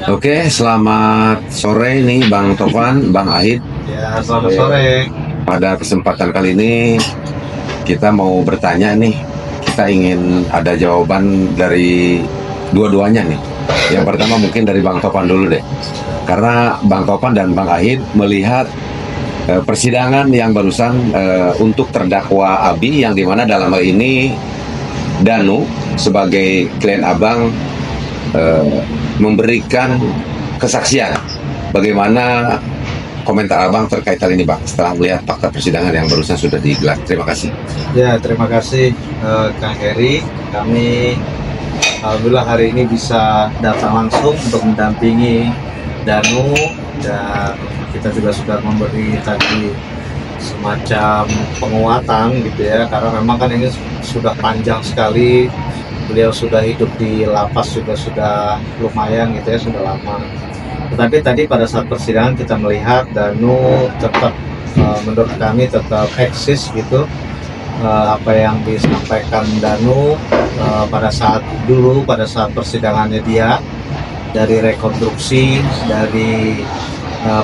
Oke, selamat sore nih Bang Tovan, Bang Ahid. Ya, selamat sore. Pada kesempatan kali ini kita mau bertanya nih. Kita ingin ada jawaban dari dua-duanya nih. Yang pertama mungkin dari Bang Tovan dulu deh. Karena Bang Tovan dan Bang Ahid melihat persidangan yang barusan untuk terdakwa Abi, yang dimana dalam hal ini Danu sebagai klien Abang memberikan kesaksian. Bagaimana komentar Abang terkait hal ini, Bang, setelah melihat fakta persidangan yang barusan sudah digelar? Terima kasih. Ya, terima kasih Kang Heri. Kami alhamdulillah hari ini bisa datang langsung untuk mendampingi Danu, dan kita juga sudah memberi tadi semacam penguatan gitu ya, karena memang kan ini sudah panjang sekali. Beliau sudah hidup di lapas juga sudah lumayan gitu ya, sudah lama. Tetapi tadi pada saat persidangan kita melihat Danu tetap menurut kami tetap eksis gitu. Apa yang disampaikan Danu pada saat persidangannya dia, dari rekonstruksi, dari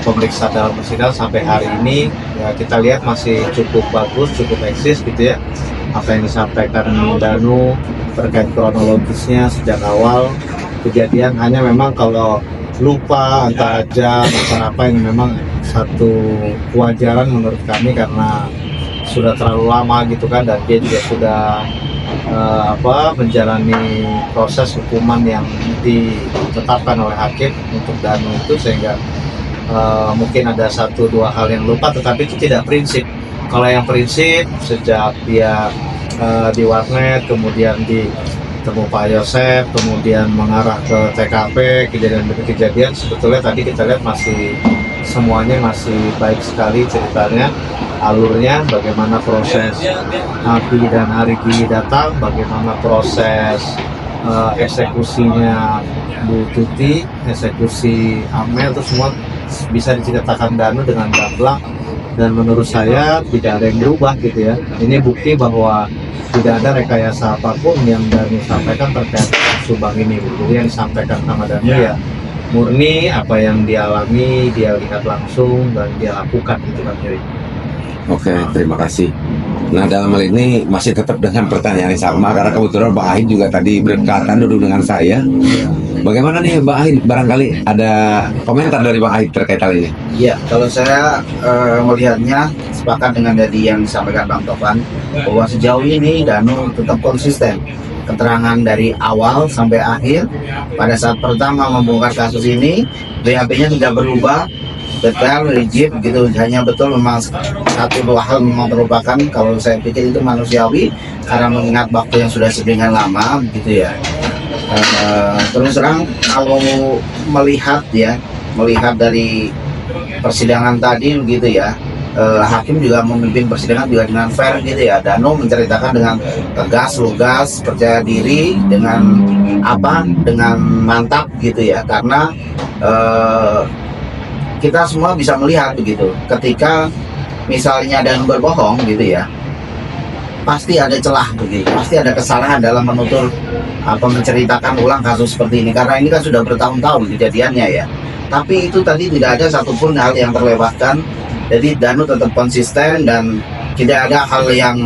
pemeriksaan dalam persidangan sampai hari ini ya, kita lihat masih cukup bagus, cukup eksis gitu ya. Apa yang disampaikan Danu terkait kronologisnya sejak awal kejadian, hanya memang kalau lupa antara jam antara apa, yang memang satu kewajaran menurut kami karena sudah terlalu lama gitu kan, dan dia juga sudah menjalani proses hukuman yang ditetapkan oleh hakim untuk Danu itu, sehingga mungkin ada satu dua hal yang lupa, tetapi itu tidak prinsip. Kalau yang prinsip sejak dia di warnet, kemudian ditemu Pak Yosef, kemudian mengarah ke TKP, kejadian demi kejadian, sebetulnya tadi kita lihat masih semuanya masih baik sekali ceritanya, alurnya, bagaimana proses Abi dan Arigi datang, bagaimana proses eksekusinya Bu Tuti, eksekusi Amel, itu semua bisa diceritakan Danu dengan gamblang, dan menurut saya tidak ada yang berubah gitu ya. Ini bukti bahwa tidak ada rekayasa apapun yang Danu sampaikan terkait Subang ini. Jadi yang disampaikan sama Danu ya murni apa yang dialami, dia lihat langsung dan dia lakukan gitu kan. Oke, terima kasih. Nah, dalam hal ini masih tetap dengan pertanyaan yang sama, karena kebetulan Bang Ahid juga tadi berdekatan duduk dengan saya. Bagaimana nih Bang Ahid, barangkali ada komentar dari Bang Ahid terkait hal ini? Ya, kalau saya melihatnya sepakat dengan tadi yang disampaikan Bang Tovan, bahwa sejauh ini Danu tetap konsisten. Keterangan dari awal sampai akhir, pada saat pertama membongkar kasus ini, BAP-nya tidak berubah, detail, rigid gitu, hanya betul memang satu dua hal memang merupakan, kalau saya pikir itu manusiawi, karena mengingat waktu yang sudah sedemikian lama gitu ya. Terus terang kalau melihat dari persidangan tadi begitu ya, hakim juga memimpin persidangan juga dengan fair gitu ya. Danu menceritakan dengan tegas, lugas, percaya diri, dengan mantap gitu ya, karena kita semua bisa melihat begitu, ketika misalnya Danu berbohong gitu ya, pasti ada celah begitu, pasti ada kesalahan dalam menutur menceritakan ulang kasus seperti ini, karena ini kan sudah bertahun-tahun kejadiannya ya. Tapi itu tadi tidak ada satupun hal yang terlewatkan. Jadi Danu tetap konsisten dan tidak ada hal yang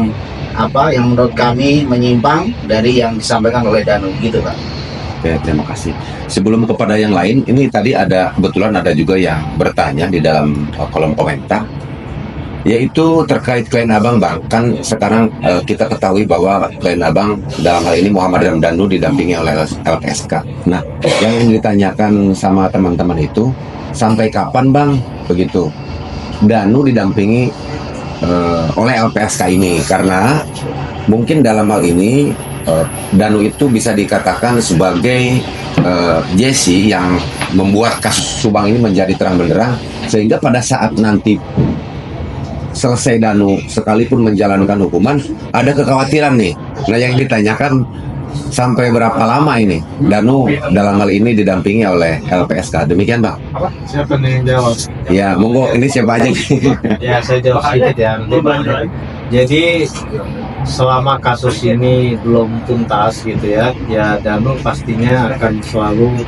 menurut kami menyimpang dari yang disampaikan oleh Danu gitu Pak. Oke, terima kasih. Sebelum kepada yang lain, ini tadi kebetulan ada juga yang bertanya di dalam kolom komentar, yaitu terkait klien Abang, Bang. Kan sekarang kita ketahui bahwa klien Abang dalam hal ini Muhammad Danu didampingi oleh LPSK. Nah, yang ditanyakan sama teman-teman itu, sampai kapan Bang begitu Danu didampingi oleh LPSK ini? Karena mungkin dalam hal ini Danu itu bisa dikatakan sebagai Jesse yang membuat kasus Subang ini menjadi terang benderang, sehingga pada saat nanti selesai Danu sekalipun menjalankan hukuman, ada kekhawatiran nih. Nah, yang ditanyakan sampai berapa lama ini Danu dalam hal ini didampingi oleh LPSK? Demikian Bang. Siapa nih yang jawab? Ya, monggo, ini siapa aja? Ya, saya jawab sedikit ya. Jadi selama kasus ini belum tuntas gitu ya, ya Danu pastinya akan selalu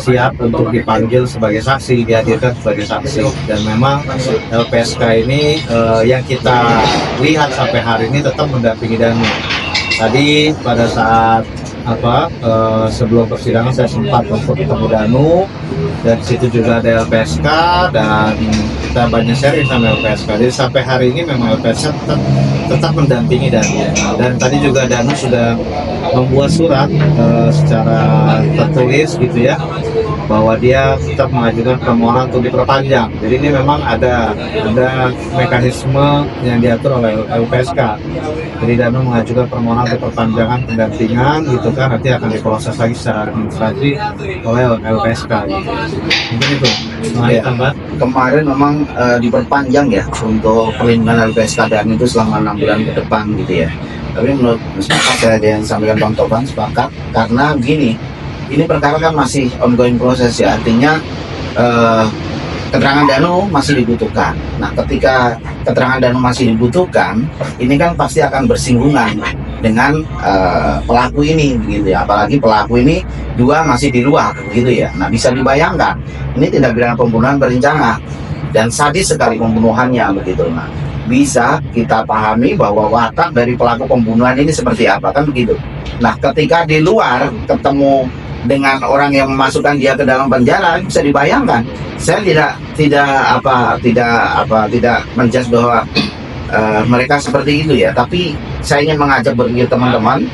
siap untuk dipanggil sebagai saksi, dihadirkan sebagai saksi. Dan memang LPSK ini yang kita lihat sampai hari ini tetap mendampingi Danu. Tadi pada saat sebelum persidangan saya sempat untuk ketemu Danu, dan di situ juga ada LPSK, dan kita banyak sharing sama LPSK. Jadi sampai hari ini memang LPSK tetap mendampingi Danu. Dan tadi juga Danu sudah membuat surat secara tertulis gitu ya, bahwa dia tetap mengajukan permohonan untuk diperpanjang. Jadi ini memang ada mekanisme yang diatur oleh LPSK. Jadi Danu mengajukan permohonan untuk perpanjangan pendampingan gitu kan, nanti akan diproses lagi secara administrasi oleh LPSK gitu. Mungkin itu. Ya. Kemarin memang diperpanjang ya untuk perlindungan LPSK dan itu selama 6 bulan ke depan gitu ya. Tapi menurut sepakat saya ada yang sampaikan Bang Topan, sepakat karena begini, ini perkara kan masih ongoing proses ya, artinya keterangan Danu masih dibutuhkan. Nah, ketika keterangan Danu masih dibutuhkan, ini kan pasti akan bersinggungan dengan pelaku ini, begitu ya. Apalagi pelaku ini dua masih di luar, begitu ya. Nah, bisa dibayangkan, ini tindak pidana pembunuhan berencana dan sadis sekali pembunuhannya, begitu. Nah, bisa kita pahami bahwa watak dari pelaku pembunuhan ini seperti apa, kan begitu. Nah, ketika di luar ketemu dengan orang yang memasukkan dia ke dalam penjara, bisa dibayangkan. Saya tidak menjudge bahwa mereka seperti itu ya, tapi saya ingin mengajak berpikir teman-teman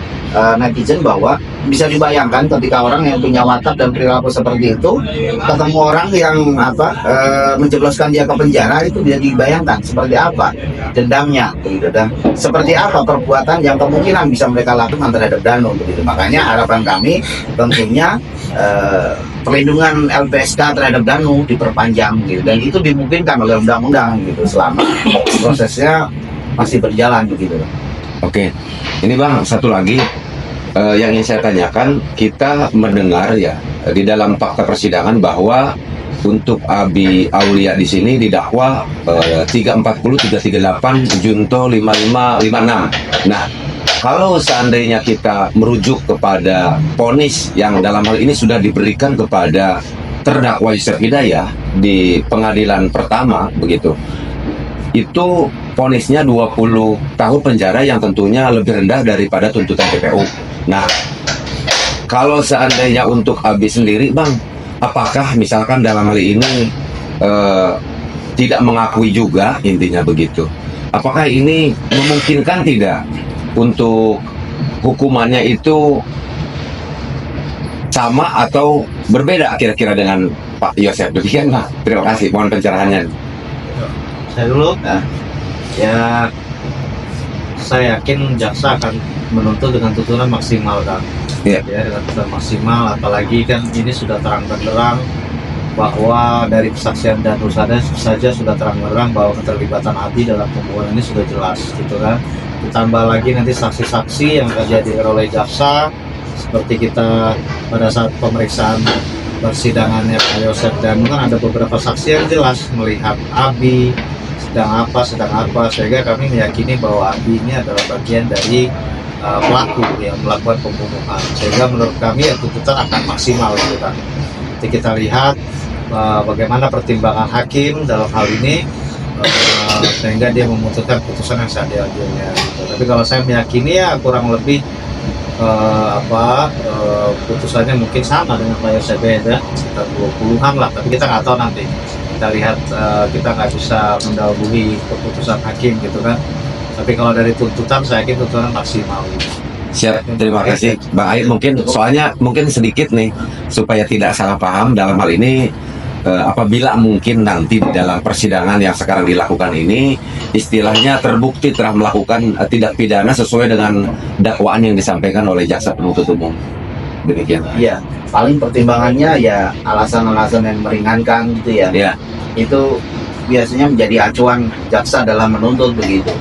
netizen bahwa bisa dibayangkan ketika orang yang punya watak dan perilaku seperti itu ketemu orang yang menjebloskan dia ke penjara, itu bisa dibayangkan seperti apa dendamnya begitu, dan seperti apa perbuatan yang kemungkinan bisa mereka lakukan terhadap Danu begitu. Makanya harapan kami tentunya perlindungan LPSK terhadap Danu diperpanjang gitu, dan itu dimungkinkan oleh undang-undang gitu selama prosesnya masih berjalan begitu. Oke, ini Bang, satu lagi yang ingin saya tanyakan. Kita mendengar ya di dalam fakta persidangan bahwa untuk Abi Aulia di sini didakwa 340, 338, Junto 55, 56. Nah, kalau seandainya kita merujuk kepada vonis yang dalam hal ini sudah diberikan kepada terdakwa Yusef Hidayah di pengadilan pertama begitu, itu vonisnya 20 tahun penjara yang tentunya lebih rendah daripada tuntutan TPU. Nah, kalau seandainya untuk Abi sendiri Bang, apakah misalkan dalam hal ini tidak mengakui juga, intinya begitu, apakah ini memungkinkan tidak untuk hukumannya itu sama atau berbeda kira-kira dengan Pak Yosef? Demikian Pak, terima kasih, mohon pencerahannya. Saya dulu, ya saya yakin jaksa akan menuntut dengan tuntutan maksimal kan. Ya. Ya, dengan tuntutan maksimal, apalagi kan ini sudah terang benderang bahwa dari kesaksian Danu saja sudah terang benderang bahwa keterlibatan Abi dalam pembunuhan ini sudah jelas gitu kan. Ditambah lagi nanti saksi-saksi yang akan dihadirkan oleh jaksa, seperti kita pada saat pemeriksaan persidangannya Pak Yosef Danu kan ada beberapa saksi yang jelas melihat Abi sedang apa, sehingga kami meyakini bahwa Abi ini adalah bagian dari pelaku yang melakukan pembunuhan, sehingga menurut kami ya tuntutan akan maksimal gitu kan. Jadi kita lihat bagaimana pertimbangan hakim dalam hal ini sehingga dia memutuskan putusan yang seadil-adilnya gitu. Tapi kalau saya meyakini ya kurang lebih putusannya mungkin sama dengan Pak Yosef ya, sekitar 20-an lah, tapi kita nggak tahu nanti. Kita lihat, kita nggak bisa mendahului keputusan hakim gitu kan. Tapi kalau dari tuntutan, saya yakin tuntutan maksimal. Siap, terima kasih Bang Ait. Mungkin sedikit nih supaya tidak salah paham dalam hal ini, apabila mungkin nanti di dalam persidangan yang sekarang dilakukan ini istilahnya terbukti telah melakukan tindak pidana sesuai dengan dakwaan yang disampaikan oleh jaksa penuntut umum. Demikian. Iya, paling pertimbangannya ya alasan-alasan yang meringankan gitu ya. Ya. Itu biasanya menjadi acuan jaksa dalam menuntut begitu.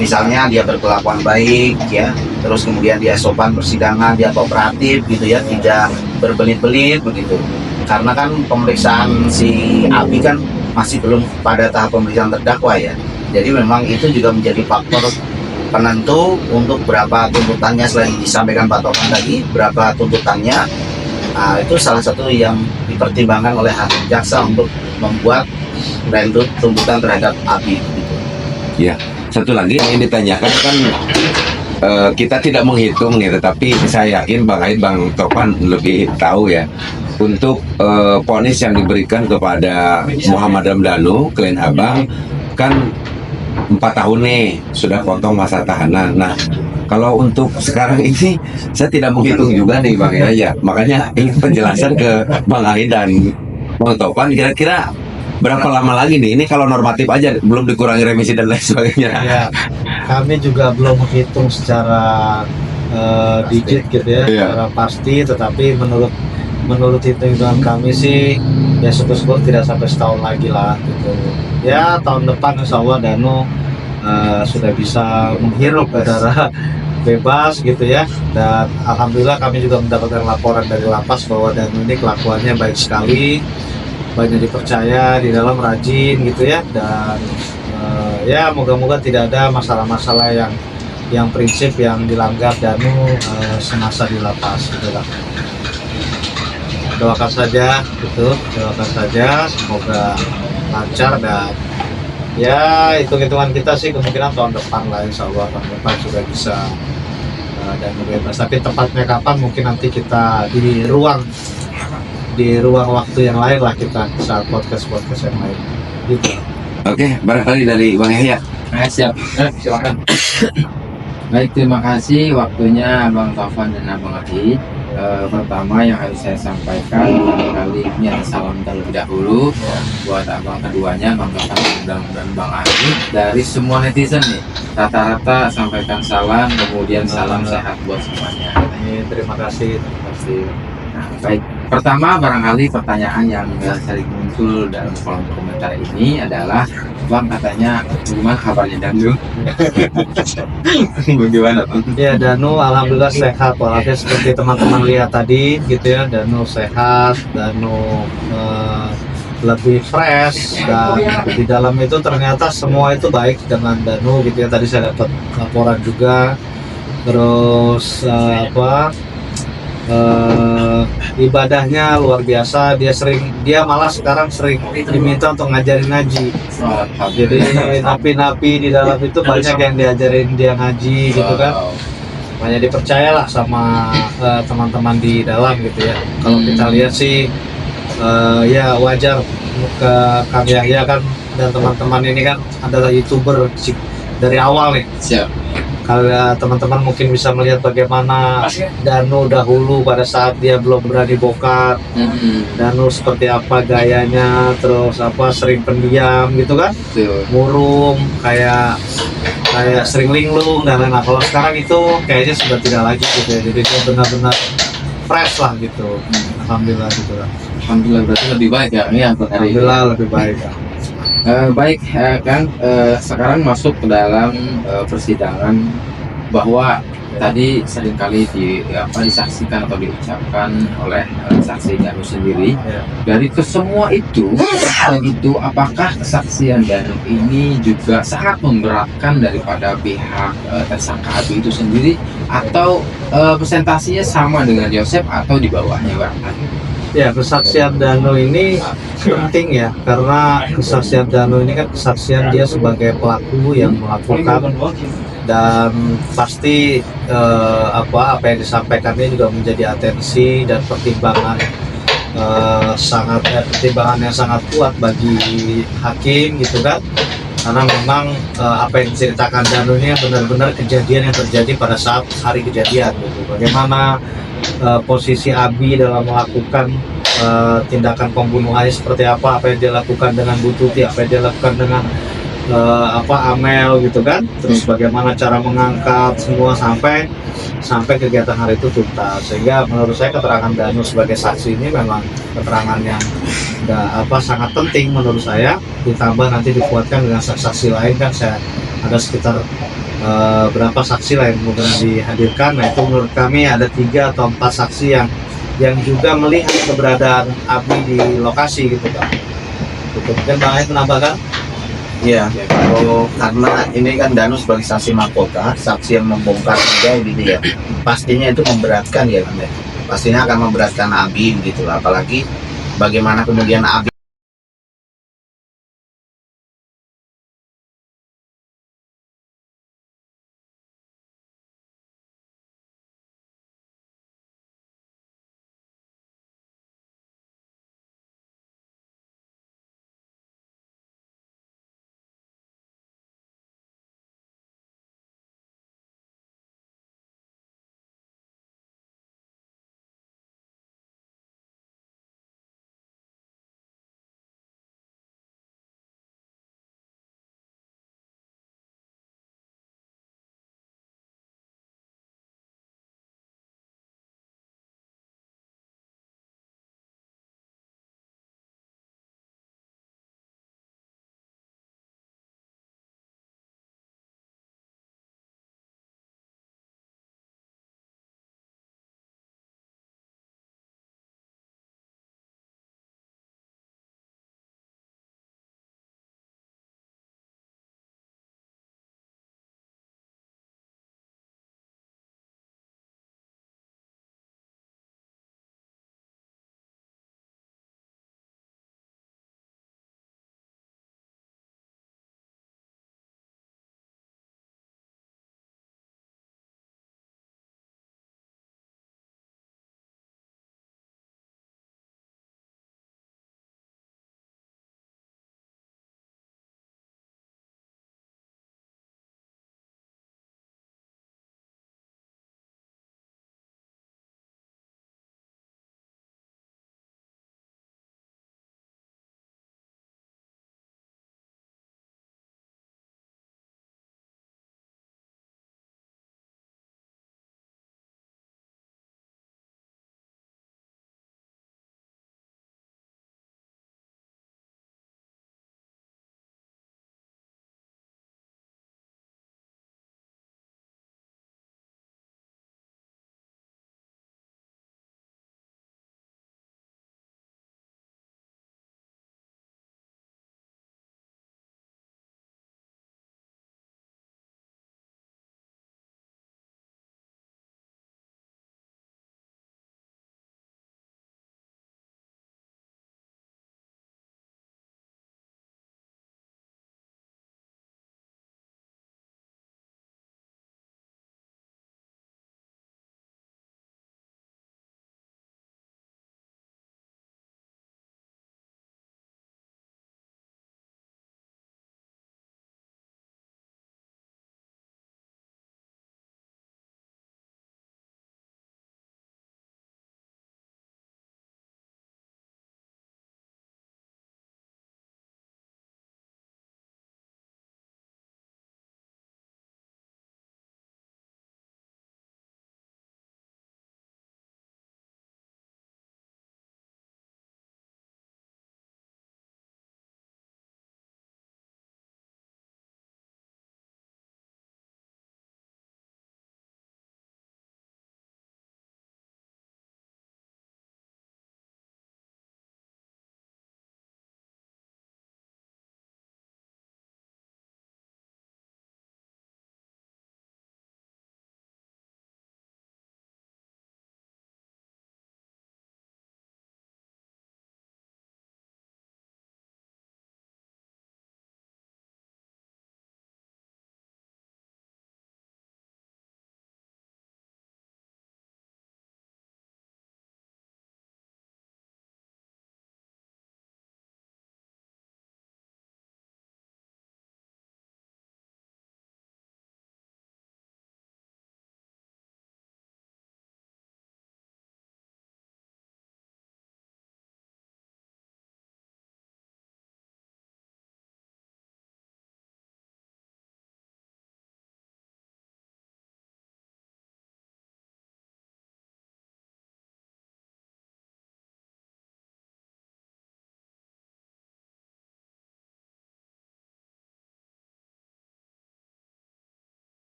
Misalnya dia berkelakuan baik ya, terus kemudian dia sopan persidangan, dia kooperatif gitu ya, tidak berbelit-belit begitu. Karena kan pemeriksaan si Abi kan masih belum pada tahap pemeriksaan terdakwa ya. Jadi memang itu juga menjadi faktor penentu untuk berapa tuntutannya selain disampaikan Pak Topan tadi, berapa tuntutannya. Nah, itu salah satu yang dipertimbangkan oleh hakim jaksa untuk membuat tuntutan terhadap Abi. Gitu. Ya, satu lagi yang ingin ditanyakan kan kita tidak menghitung ya, tetapi saya yakin Bang Topan lebih tahu ya. Untuk vonis yang diberikan kepada Muhammad Ramdhanu, klien Abang, kan 4 tahun nih sudah potong masa tahanan. Nah, kalau untuk sekarang ini saya tidak menghitung juga nih Bang ya. Makanya ingin penjelasan ke Bang Ahi dan Bang Topan, kira-kira berapa lama lagi nih? Ini kalau normatif aja, belum dikurangi remisi dan lain sebagainya. Ya, kami juga belum menghitung secara digit gitu ya, secara pasti. Tetapi menurut hitungan kami sih, ya syukur-syukur tidak sampai setahun lagi lah gitu. Ya tahun depan insya Allah Danu sudah bisa menghirup udara bebas gitu ya. Dan alhamdulillah kami juga mendapatkan laporan dari lapas bahwa Danu ini kelakuannya baik sekali, banyak dipercaya, di dalam rajin gitu ya. Dan ya moga-moga tidak ada masalah-masalah yang prinsip yang dilanggar Danu semasa di lapas gitu lah. Doakan saja gitu, doakan saja semoga lancar. Dan ya hitung-hitungan kita sih kemungkinan tahun depan lah, insya Allah tahun depan sudah bisa dan bebas. Tapi tepatnya kapan mungkin nanti kita di ruang waktu yang lain lah, kita saat podcast yang lain gitu. Oke, barangkali dari Bang Yahya. Siap, silakan. Baik, terima kasih waktunya Abang Topan dan Abang Ahi. Pertama yang harus saya sampaikan, barangkali ini ada salam terlebih dahulu buat abang keduanya, Bang Topan dan Bang Ahi. Dari semua netizen nih, rata-rata sampaikan salam, kemudian salam sehat buat semuanya. Terima kasih. Nah, baik. Pertama, barangkali pertanyaan yang sering muncul dalam kolom komentar ini adalah, Bang, katanya gimana kabarnya Danu? Bagaimana Bang? Ya, Danu alhamdulillah sehat walafiat, seperti teman-teman lihat tadi gitu ya. Danu sehat, Danu lebih fresh, dan di dalam itu ternyata semua itu baik dengan Danu gitu ya. Tadi saya dapat laporan juga, terus ibadahnya luar biasa. Dia malah sekarang sering diminta untuk ngajarin ngaji. Jadi napi-napi di dalam itu banyak yang diajarin dia ngaji gitu kan. Banyak dipercayalah sama teman-teman di dalam gitu ya. Kalau kita lihat sih ya wajar ke Kang Yahya kan dan teman-teman ini kan adalah YouTuber dari awal nih. Siap. Kalau teman-teman mungkin bisa melihat bagaimana Danu dahulu pada saat dia belum berani bokap. Danu seperti apa gayanya, terus sering pendiam gitu kan, murung, kayak sering linglung dan lain-lain. Kalau sekarang itu kayaknya sudah tidak lagi gitu ya. Jadi dia benar-benar fresh lah gitu. Alhamdulillah gitu lah. Alhamdulillah, berarti lebih baik ya ini untuk hari ini. Alhamdulillah lebih baik. Baik, Kang, sekarang masuk ke dalam persidangan, bahwa tadi seringkali disaksikan atau diucapkan oleh saksi Danu sendiri. Dari kesemua itu, apakah kesaksian Danu ini juga sangat memberatkan daripada pihak tersangka Abi itu sendiri, atau presentasinya sama dengan Yosep atau di bawahnya barangkali? Ya, kesaksian Danu ini penting ya, karena kesaksian Danu ini kan kesaksian dia sebagai pelaku yang melakukan, dan pasti apa yang disampaikannya juga menjadi atensi dan pertimbangan pertimbangan yang sangat kuat bagi hakim gitu kan. Karena memang apa yang diceritakan Danu ini benar-benar kejadian yang terjadi pada saat hari kejadian gitu. Bagaimana posisi Abi dalam melakukan tindakan pembunuhannya seperti apa yang dia lakukan dengan Bu Tuti, apa yang dia lakukan dengan Amel gitu kan. Terus bagaimana cara mengangkat semua sampai kegiatan hari itu tuntas. Sehingga menurut saya keterangan Danu sebagai saksi ini memang keterangan yang sangat penting menurut saya. Ditambah nanti dikuatkan dengan saksi lain kan, saya ada sekitar berapa saksi lain mungkin dihadirkan. Nah itu menurut kami ada 3 atau 4 saksi yang juga melihat keberadaan Abi di lokasi gitu kan. Mungkin Bang Ayi menambahkan? Iya, kalau karena ini kan Danu sebagai saksi mahkota, saksi yang membongkar juga gitu ya. Pastinya itu memberatkan ya kan ya. Pastinya akan memberatkan Abi gitu lah. Apalagi bagaimana kemudian Abi